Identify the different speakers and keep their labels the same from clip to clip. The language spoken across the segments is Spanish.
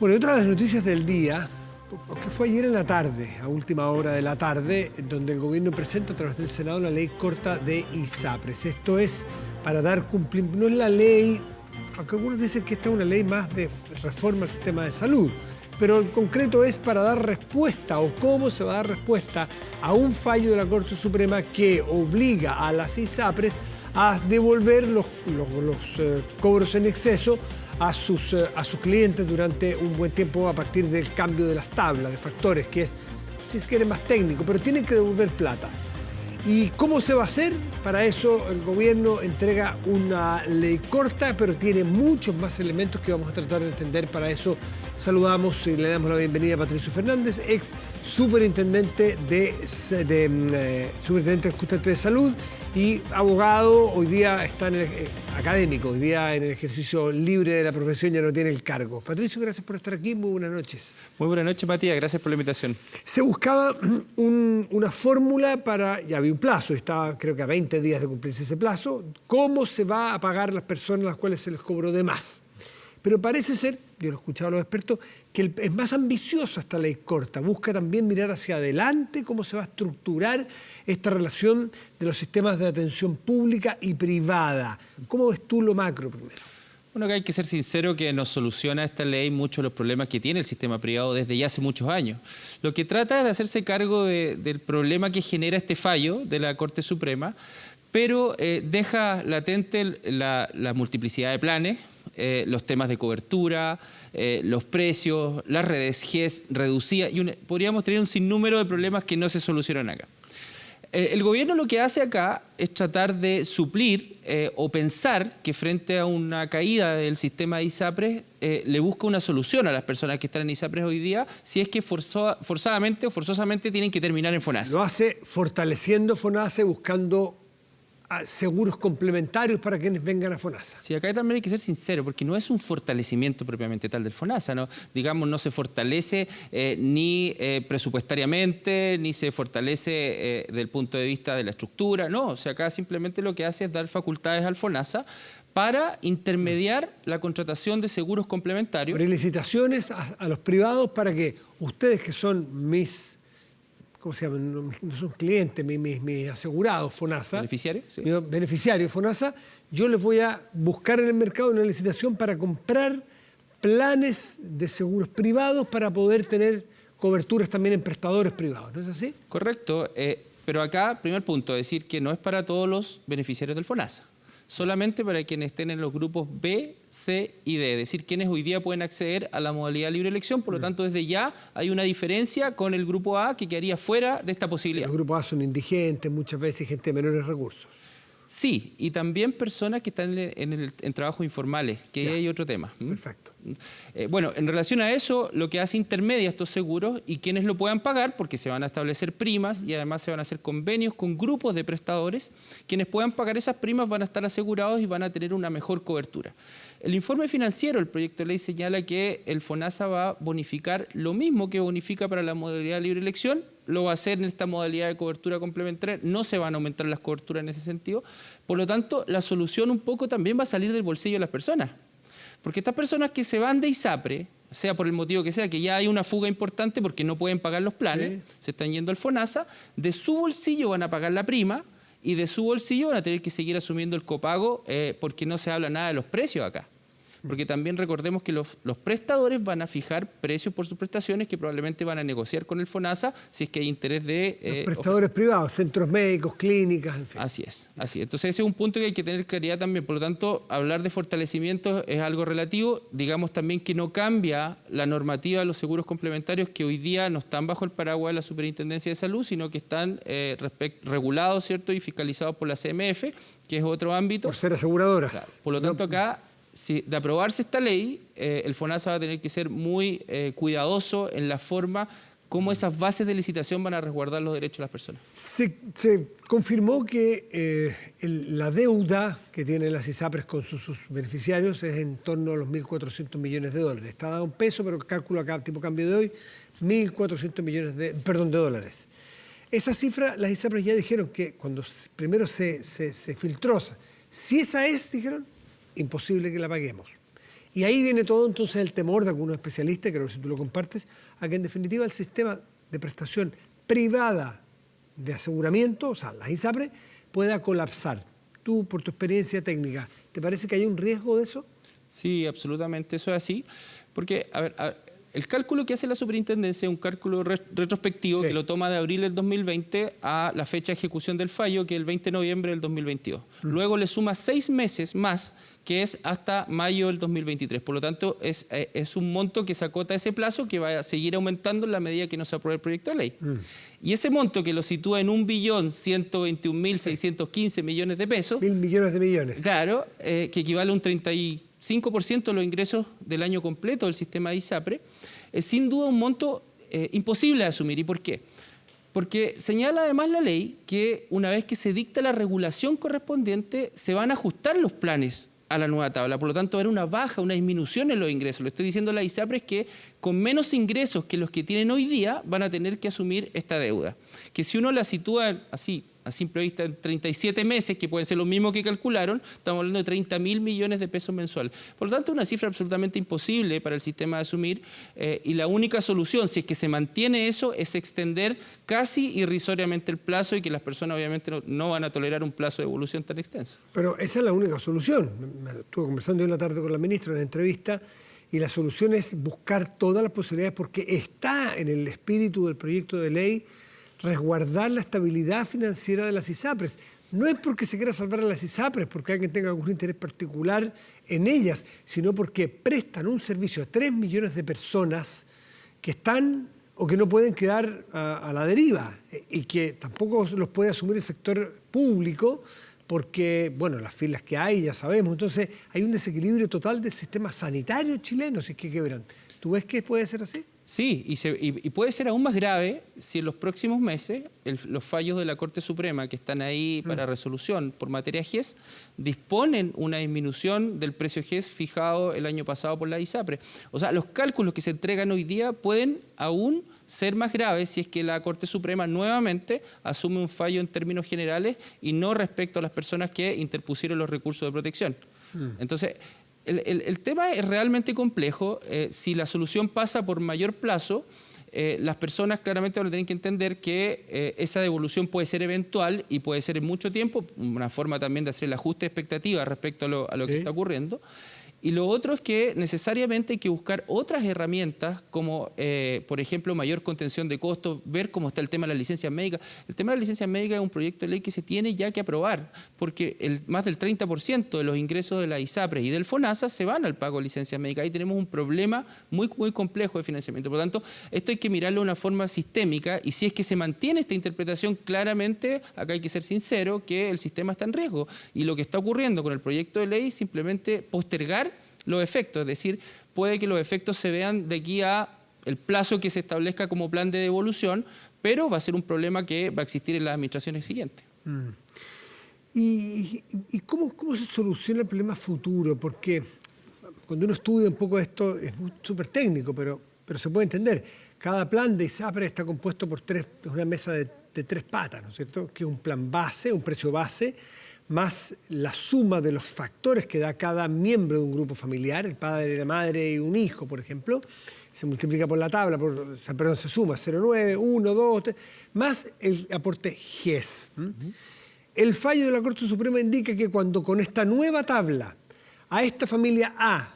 Speaker 1: Bueno, y otra de las noticias del día, que fue ayer en la tarde, a última hora de la tarde, donde el gobierno presenta a través del Senado la ley corta de ISAPRES. Esto es para dar cumplimiento, no es la ley, aunque algunos dicen que esta es una ley más de reforma al sistema de salud, pero en concreto es para dar respuesta o cómo se va a dar respuesta a un fallo de la Corte Suprema que obliga a las ISAPRES a devolver los cobros en exceso a sus clientes durante un buen tiempo a partir del cambio de las tablas de factores, que es, si se quiere, más técnico, pero tienen que devolver plata. ¿Y cómo se va a hacer? Para eso el gobierno entrega una ley corta, pero tiene muchos más elementos que vamos a tratar de entender. Para eso saludamos y le damos la bienvenida a Patricio Fernández, ex superintendente superintendente justamente de salud y abogado. Hoy día está académico, hoy día en el ejercicio libre de la profesión, ya no tiene el cargo. Patricio, gracias por estar aquí, muy buenas noches.
Speaker 2: Muy buenas noches, Matías, gracias por la invitación.
Speaker 1: Se buscaba una fórmula para, ya había un plazo, estaba creo que a 20 días de cumplirse ese plazo, cómo se va a pagar a las personas a las cuales se les cobró de más. Pero parece ser, yo lo he escuchado a los expertos, que es más ambiciosa esta ley corta. Busca también mirar hacia adelante cómo se va a estructurar esta relación de los sistemas de atención pública y privada. ¿Cómo ves tú lo macro primero?
Speaker 2: Bueno, que hay que ser sincero que nos soluciona esta ley muchos de los problemas que tiene el sistema privado desde ya hace muchos años. Lo que trata es de hacerse cargo del problema que genera este fallo de la Corte Suprema, pero deja latente la multiplicidad de planes, los temas de cobertura, los precios, las redes GES reducidas, y podríamos tener un sinnúmero de problemas que no se solucionan acá. El gobierno lo que hace acá es tratar de suplir o pensar que frente a una caída del sistema de ISAPRES le busca una solución a las personas que están en ISAPRES hoy día, si es que forzadamente o forzosamente tienen que terminar en FONASA.
Speaker 1: Lo hace fortaleciendo FONASA, buscando seguros complementarios para quienes vengan a FONASA.
Speaker 2: Sí, acá también hay que ser sincero, porque no es un fortalecimiento propiamente tal del FONASA, ¿no? Digamos, no se fortalece ni presupuestariamente, ni se fortalece desde el punto de vista de la estructura, no. O sea, acá simplemente lo que hace es dar facultades al FONASA para intermediar la contratación de seguros complementarios.
Speaker 1: Abrir licitaciones a los privados para que ustedes, que son mis... ¿cómo se llaman? No son clientes, mis asegurados FONASA.
Speaker 2: ¿Beneficiarios? Sí.
Speaker 1: Beneficiarios FONASA. Yo les voy a buscar en el mercado una licitación para comprar planes de seguros privados para poder tener coberturas también en prestadores privados. ¿No es así?
Speaker 2: Correcto. Pero acá, primer punto, decir que no es para todos los beneficiarios del FONASA. Solamente para quienes estén en los grupos B, C y D, es decir, quienes hoy día pueden acceder a la modalidad de libre elección. Por lo tanto, desde ya hay una diferencia con el grupo A que quedaría fuera de esta posibilidad.
Speaker 1: Los grupos A son indigentes, muchas veces gente de menores recursos.
Speaker 2: Sí, y también personas que están en trabajos informales, que hay otro tema.
Speaker 1: Perfecto.
Speaker 2: Bueno, en relación a eso, lo que hace intermedia estos seguros y quienes lo puedan pagar, porque se van a establecer primas y además se van a hacer convenios con grupos de prestadores, quienes puedan pagar esas primas van a estar asegurados y van a tener una mejor cobertura. El informe financiero, el proyecto de ley señala que el FONASA va a bonificar lo mismo que bonifica para la modalidad de libre elección, lo va a hacer en esta modalidad de cobertura complementaria, no se van a aumentar las coberturas en ese sentido. Por lo tanto, la solución un poco también va a salir del bolsillo de las personas. Porque estas personas que se van de ISAPRE, sea por el motivo que sea, que ya hay una fuga importante porque no pueden pagar los planes, se están yendo al FONASA, de su bolsillo van a pagar la prima y de su bolsillo van a tener que seguir asumiendo el copago porque no se habla nada de los precios acá. Porque también recordemos que los prestadores van a fijar precios por sus prestaciones que probablemente van a negociar con el FONASA si es que hay interés de...
Speaker 1: los prestadores privados, centros médicos, clínicas, en fin.
Speaker 2: Así es, así es. Entonces ese es un punto que hay que tener claridad también. Por lo tanto, hablar de fortalecimiento es algo relativo. Digamos también que no cambia la normativa de los seguros complementarios que hoy día no están bajo el paraguas de la Superintendencia de Salud, sino que están regulados, ¿cierto? Y fiscalizados por la CMF, que es otro ámbito.
Speaker 1: Por ser aseguradoras.
Speaker 2: Claro. Por lo tanto, acá... Si de aprobarse esta ley, el FONASA va a tener que ser muy cuidadoso en la forma como esas bases de licitación van a resguardar los derechos de las personas.
Speaker 1: Se confirmó que la deuda que tienen las ISAPRES con sus beneficiarios es en torno a los 1.400 millones de dólares. Está dado un peso, pero cálculo acá, tipo cambio de hoy, 1.400 millones de dólares. Esa cifra, las ISAPRES ya dijeron que cuando primero se filtró, si esa es, dijeron, imposible que la paguemos. Y ahí viene todo entonces el temor de algunos especialistas, creo que si tú lo compartes, a que en definitiva el sistema de prestación privada de aseguramiento, o sea, la ISAPRE, pueda colapsar. Tú, por tu experiencia técnica, ¿te parece que hay un riesgo de eso?
Speaker 2: Sí, absolutamente, eso es así. Porque, a ver, el cálculo que hace la superintendencia es un cálculo retrospectivo, sí, que lo toma de abril del 2020 a la fecha de ejecución del fallo, que es el 20 de noviembre del 2022. Luego le suma 6 meses más, que es hasta mayo del 2023. Por lo tanto, es un monto que se acota ese plazo, que va a seguir aumentando en la medida que no se apruebe el proyecto de ley. Y ese monto, que lo sitúa en 1.121.615 millones de pesos.
Speaker 1: 1.000 millones de millones.
Speaker 2: Claro, que equivale a un 35% de los ingresos del año completo del sistema de ISAPRE, es sin duda un monto imposible de asumir. ¿Y por qué? Porque señala además la ley que una vez que se dicta la regulación correspondiente, se van a ajustar los planes a la nueva tabla. Por lo tanto, va a haber una baja, una disminución en los ingresos. Le estoy diciendo a la ISAPRE es que con menos ingresos que los que tienen hoy día van a tener que asumir esta deuda. Que si uno la sitúa así, a simple vista, en 37 meses, que pueden ser lo mismo que calcularon, estamos hablando de 30.000 millones de pesos mensuales. Por lo tanto, una cifra absolutamente imposible para el sistema de asumir, y la única solución, si es que se mantiene eso, es extender casi irrisoriamente el plazo, y que las personas obviamente no van a tolerar un plazo de evolución tan extenso.
Speaker 1: Pero esa es la única solución. Estuve conversando hoy en la tarde con la ministra en la entrevista, y la solución es buscar todas las posibilidades, porque está en el espíritu del proyecto de ley resguardar la estabilidad financiera de las ISAPRES. No es porque se quiera salvar a las ISAPRES, porque alguien tenga algún interés particular en ellas, sino porque prestan un servicio a 3 millones de personas que están o que no pueden quedar a la deriva, y que tampoco los puede asumir el sector público, porque, bueno, las filas que hay ya sabemos. Entonces hay un desequilibrio total del sistema sanitario chileno, si es que quebran. ¿Tú ves que puede ser así?
Speaker 2: Sí, y puede ser aún más grave si en los próximos meses los fallos de la Corte Suprema, que están ahí para resolución por materia GES, disponen una disminución del precio GES fijado el año pasado por la ISAPRE. O sea, los cálculos que se entregan hoy día pueden aún ser más graves si es que la Corte Suprema nuevamente asume un fallo en términos generales y no respecto a las personas que interpusieron los recursos de protección. Entonces, el tema es realmente complejo. Si la solución pasa por mayor plazo, las personas claramente van a tener que entender que esa devolución puede ser eventual y puede ser en mucho tiempo, una forma también de hacer el ajuste de expectativa respecto a lo que está ocurriendo. Y lo otro es que necesariamente hay que buscar otras herramientas como, por ejemplo, mayor contención de costos, ver cómo está el tema de las licencias médicas. El tema de las licencias médicas es un proyecto de ley que se tiene ya que aprobar, porque más del 30% de los ingresos de la ISAPRE y del FONASA se van al pago de licencias médicas. Ahí tenemos un problema muy complejo de financiamiento. Por lo tanto, esto hay que mirarlo de una forma sistémica, y si es que se mantiene esta interpretación, claramente, acá hay que ser sincero, que el sistema está en riesgo. Y lo que está ocurriendo con el proyecto de ley es simplemente postergar los efectos, es decir, puede que los efectos se vean de aquí a el plazo que se establezca como plan de devolución, pero va a ser un problema que va a existir en las administraciones siguientes.
Speaker 1: ¿Y cómo se soluciona el problema futuro? Porque cuando uno estudia un poco esto, es súper técnico, pero se puede entender. Cada plan de ISAPRE está compuesto por una mesa de 3 patas, ¿no es cierto? Que es un plan base, un precio base, más la suma de los factores que da cada miembro de un grupo familiar, el padre, la madre y un hijo, por ejemplo, se multiplica por la tabla, se suma 0,9, 1, 2, 3, más el aporte GES. El fallo de la Corte Suprema indica que cuando con esta nueva tabla a esta familia A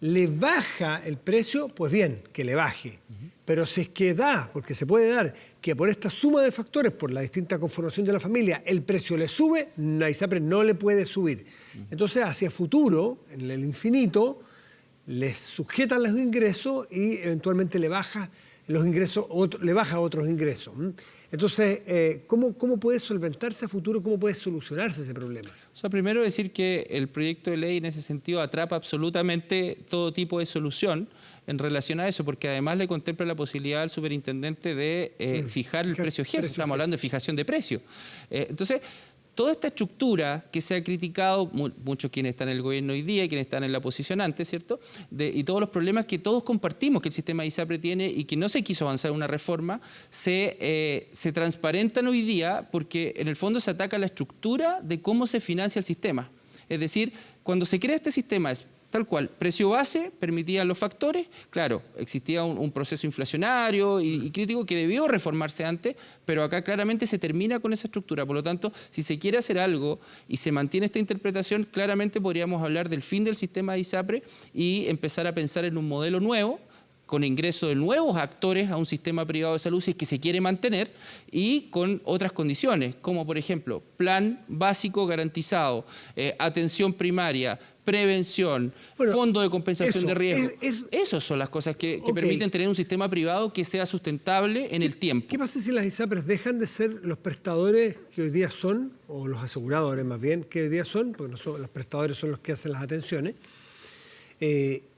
Speaker 1: le baja el precio, pues bien, que le baje. Pero si es que da, porque se puede dar, que por esta suma de factores, por la distinta conformación de la familia, el precio le sube, la ISAPRE no le puede subir. Entonces, hacia futuro, en el infinito, les sujetan los ingresos y eventualmente le baja los ingresos, le baja otros ingresos. Entonces, ¿cómo puede solventarse a futuro? ¿Cómo puede solucionarse ese problema?
Speaker 2: O sea, primero decir que el proyecto de ley en ese sentido atrapa absolutamente todo tipo de solución en relación a eso, porque además le contempla la posibilidad al superintendente de fijar el precio GES. Estamos hablando de fijación de precio. Entonces, toda esta estructura que se ha criticado, muchos quienes están en el gobierno hoy día y quienes están en la oposición antes, ¿cierto? Y todos los problemas que todos compartimos que el sistema de ISAPRE tiene y que no se quiso avanzar en una reforma, se transparentan hoy día porque en el fondo se ataca la estructura de cómo se financia el sistema. Es decir, cuando se crea este sistema es Tal cual. Precio base permitía los factores. Claro, existía un proceso inflacionario y crítico que debió reformarse antes, pero acá claramente se termina con esa estructura. Por lo tanto, si se quiere hacer algo y se mantiene esta interpretación, claramente podríamos hablar del fin del sistema de ISAPRE y empezar a pensar en un modelo nuevo, con ingreso de nuevos actores a un sistema privado de salud si es que se quiere mantener y con otras condiciones, como por ejemplo, plan básico garantizado, atención primaria, prevención, fondo de compensación de riesgo. Esas son las cosas que permiten tener un sistema privado que sea sustentable en el tiempo.
Speaker 1: ¿Qué pasa si las ISAPRES dejan de ser los prestadores que hoy día son, o los aseguradores más bien, que hoy día son, porque no son, los prestadores son los que hacen las atenciones,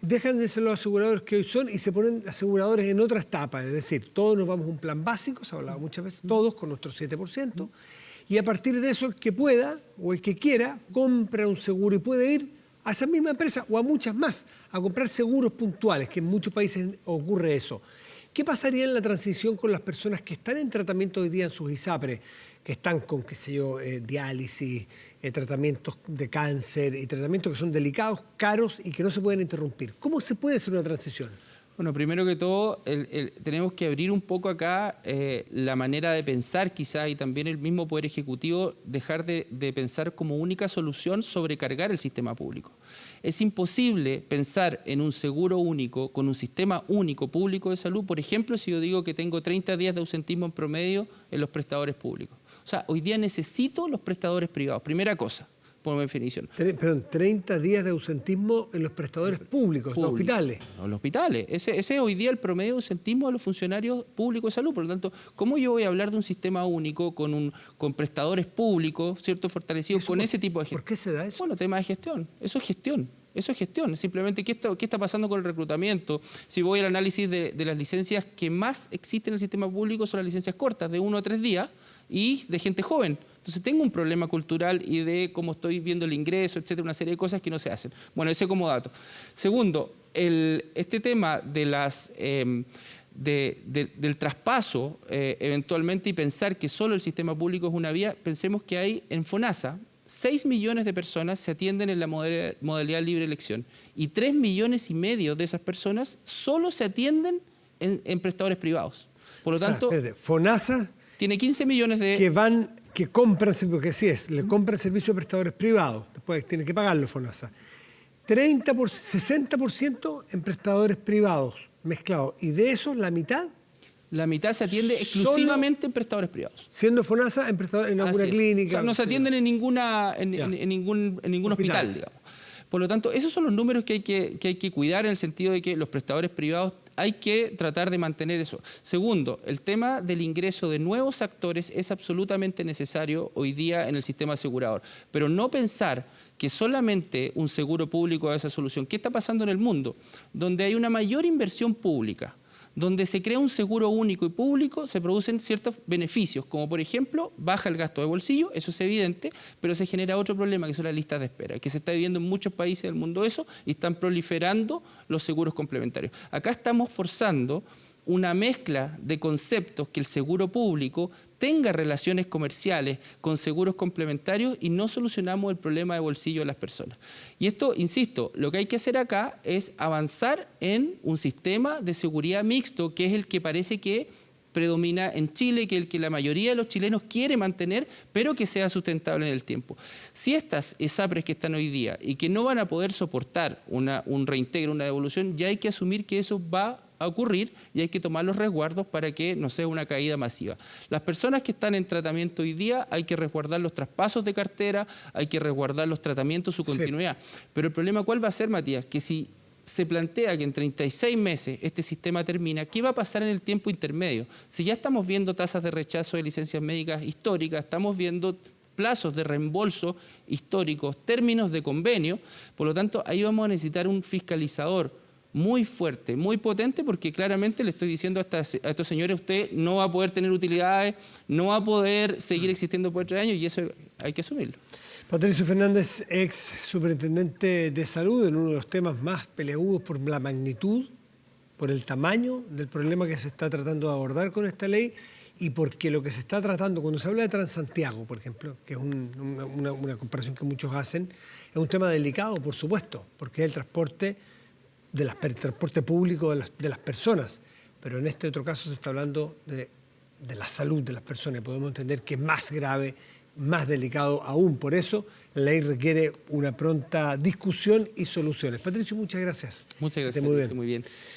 Speaker 1: dejan de ser los aseguradores que hoy son y se ponen aseguradores en otra etapa? Es decir, todos nos vamos a un plan básico, se ha hablado muchas veces, todos con nuestro 7%, y a partir de eso el que pueda o el que quiera compra un seguro y puede ir a esa misma empresa o a muchas más a comprar seguros puntuales, que en muchos países ocurre eso. ¿Qué pasaría en la transición con las personas que están en tratamiento hoy día en sus ISAPRE, que están con, qué sé yo, diálisis, tratamientos de cáncer y tratamientos que son delicados, caros y que no se pueden interrumpir? ¿Cómo se puede hacer una transición?
Speaker 2: Bueno, primero que todo, tenemos que abrir un poco acá la manera de pensar quizá, y también el mismo Poder Ejecutivo dejar de pensar como única solución sobrecargar el sistema público. Es imposible pensar en un seguro único, con un sistema único público de salud, por ejemplo, si yo digo que tengo 30 días de ausentismo en promedio en los prestadores públicos. O sea, hoy día necesito los prestadores privados, primera cosa, por definición.
Speaker 1: Perdón, 30 días de ausentismo en los prestadores públicos, en los hospitales.
Speaker 2: No, en los hospitales. Ese es hoy día el promedio de ausentismo de los funcionarios públicos de salud. Por lo tanto, ¿cómo yo voy a hablar de un sistema único con prestadores públicos, ¿cierto?, fortalecidos con ese tipo de gestión?
Speaker 1: ¿Por qué se da eso?
Speaker 2: Bueno, tema de gestión. Eso es gestión. Eso es gestión. Simplemente, ¿qué está pasando con el reclutamiento? Si voy al análisis de las licencias que más existen en el sistema público, son las licencias cortas, de 1 a 3 días, y de gente joven. Entonces tengo un problema cultural y de cómo estoy viendo el ingreso, etcétera, una serie de cosas que no se hacen. Bueno, ese como dato. Segundo, este tema de del traspaso eventualmente, y pensar que solo el sistema público es una vía, pensemos que hay en FONASA 6 millones de personas se atienden en la modalidad libre elección y 3,5 millones de esas personas solo se atienden en prestadores privados. Por lo tanto,
Speaker 1: FONASA
Speaker 2: tiene 15 millones de...
Speaker 1: que compran, porque sí es, le compran servicios a prestadores privados, después tiene que pagarlo FONASA. 60% en prestadores privados mezclados, y de esos la mitad...
Speaker 2: La mitad se atiende exclusivamente en prestadores privados.
Speaker 1: Siendo FONASA en alguna clínica.
Speaker 2: O sea, no se atienden en ningún hospital, digamos. Por lo tanto, esos son los números que hay que cuidar, en el sentido de que los prestadores privados hay que tratar de mantener eso. Segundo, el tema del ingreso de nuevos actores es absolutamente necesario hoy día en el sistema asegurador. Pero no pensar que solamente un seguro público es esa solución. ¿Qué está pasando en el mundo? Donde hay una mayor inversión pública, donde se crea un seguro único y público, se producen ciertos beneficios, como por ejemplo, baja el gasto de bolsillo, eso es evidente, pero se genera otro problema, que son las listas de espera, que se está viviendo en muchos países del mundo eso, y están proliferando los seguros complementarios. Acá estamos forzando una mezcla de conceptos, que el seguro público tenga relaciones comerciales con seguros complementarios, y no solucionamos el problema de bolsillo de las personas. Y esto, insisto, lo que hay que hacer acá es avanzar en un sistema de seguridad mixto, que es el que parece que predomina en Chile, que es el que la mayoría de los chilenos quiere mantener, pero que sea sustentable en el tiempo. Si estas ISAPRES que están hoy día y que no van a poder soportar un reintegro, una devolución, ya hay que asumir que eso va a ocurrir y hay que tomar los resguardos para que no sea una caída masiva. Las personas que están en tratamiento hoy día hay que resguardar los traspasos de cartera, hay que resguardar los tratamientos, su continuidad. Sí. Pero el problema, ¿cuál va a ser, Matías? Que si se plantea que en 36 meses este sistema termina, ¿qué va a pasar en el tiempo intermedio? Si ya estamos viendo tasas de rechazo de licencias médicas históricas, estamos viendo plazos de reembolso históricos, términos de convenio, por lo tanto, ahí vamos a necesitar un fiscalizador muy fuerte, muy potente, porque claramente le estoy diciendo a estos señores, usted no va a poder tener utilidades, no va a poder seguir existiendo por 3 años, y eso hay que asumirlo.
Speaker 1: Patricio Fernández, ex superintendente de salud, en uno de los temas más peleagudos por la magnitud, por el tamaño del problema que se está tratando de abordar con esta ley, y porque lo que se está tratando, cuando se habla de Transantiago, por ejemplo, que es una comparación que muchos hacen, es un tema delicado, por supuesto, porque es el transporte, transporte público de las personas, pero en este otro caso se está hablando de la salud de las personas. Podemos entender que es más grave, más delicado aún. Por eso la ley requiere una pronta discusión y soluciones. Patricio, muchas gracias.
Speaker 2: Muchas gracias.
Speaker 1: Muy bien.
Speaker 2: Muy bien.